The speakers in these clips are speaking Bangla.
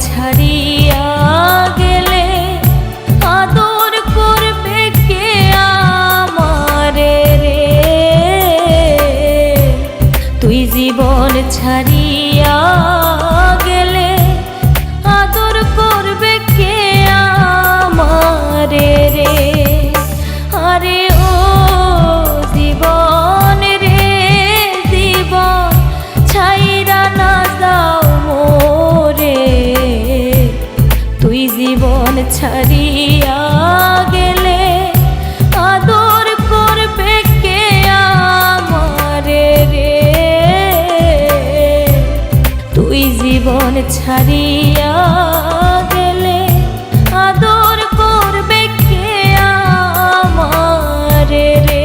ছাড়িয়া গেলে আদর করবে কে আমারে রে? তুই জীবন ছাড়িয়া গেলে আদর করবে কে আমারে রে? আরে ও জীবন রে জীবন ছাইরা না যাও মোরে। তুই জীবন ছাড়িয়া গেলে আদর করবে কে আমারে রে? তুই জীবন ছাড়িয়া গেলে আদর করবে কে আমারে রে?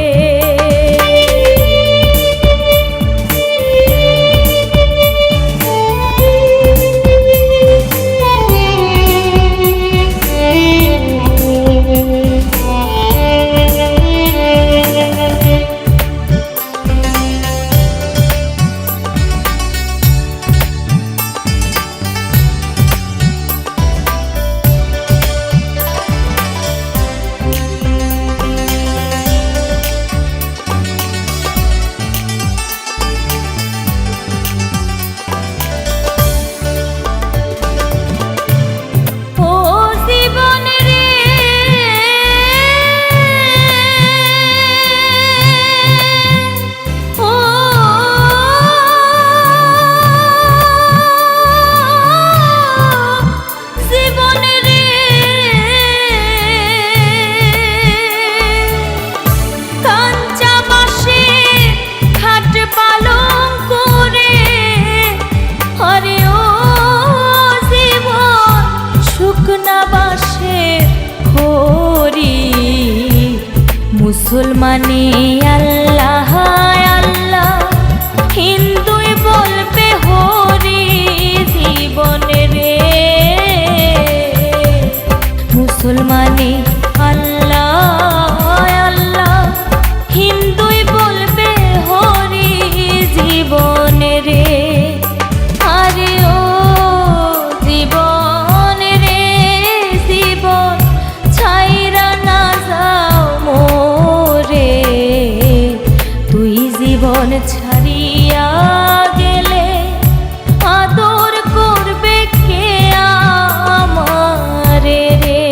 মুসলমানি আল্লাহ আল্লাহ, হিন্দুই বলবে হরি জীবনে রে। মুসলমানি আল্লাহ আল্লাহ, হিন্দুই বলবে হরি জীবনে রে। আরে ও জীবন রে জীবন ছাইরা না যাও মোরে। তুই জীবন ছাড়িয়া গেলে আদর করবে কে আমারে রে?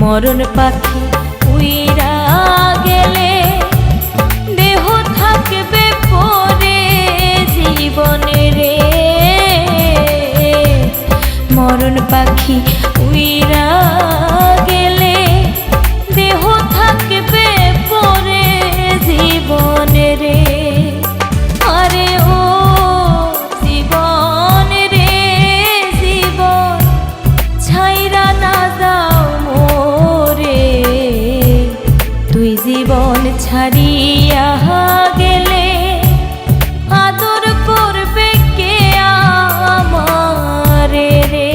মরণ পাখি উইরা গেলে দেহ থাকবে পরে জীবনে রে। মরণ পাখি উইরা গেলে দেহ থাকবে পরে জীবনে রে। আরে ও জীবন রে জীবন ছাইরা না যাও মোরে। তুই জীবন ছাড়িয়া গেলে আদর করবে কে আমারে রে?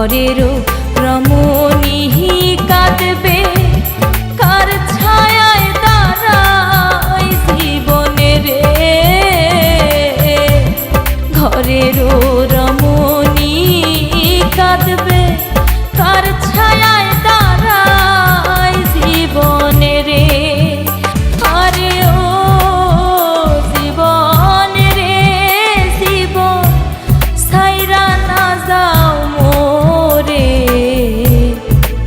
ঘরেরও রমণী কাঁদবে কার ছায়ায় দাঁড়াই জীবনে রে। ঘরেরও রমণী কাঁদবে কার ছায়ায় দাঁড়াই জীবনে রে। আরে ও জীবন রে জীবন ছাইরা না যাও মোরে,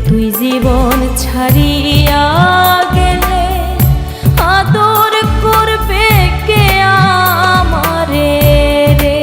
তুই জীবন ছাড়িয়া গেলে আদর করবে কে আমারে রে।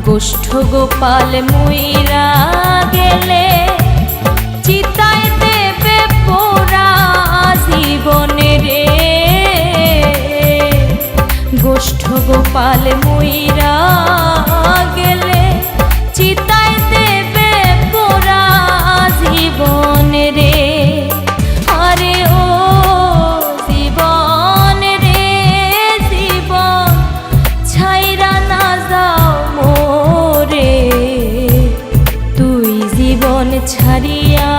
গোষ্ঠ গোপাল মুইরা গেলে চিতায় দেবে পোড়া জীবনে রে। গোষ্ঠ গোপাল মুইরা গেলে চিতায় দেবে পোড়া জীবনে রে। আরে ও জীবন রে জীবন ছাইরা না যাও মোরে, তুই জীবন ছাড়িয়া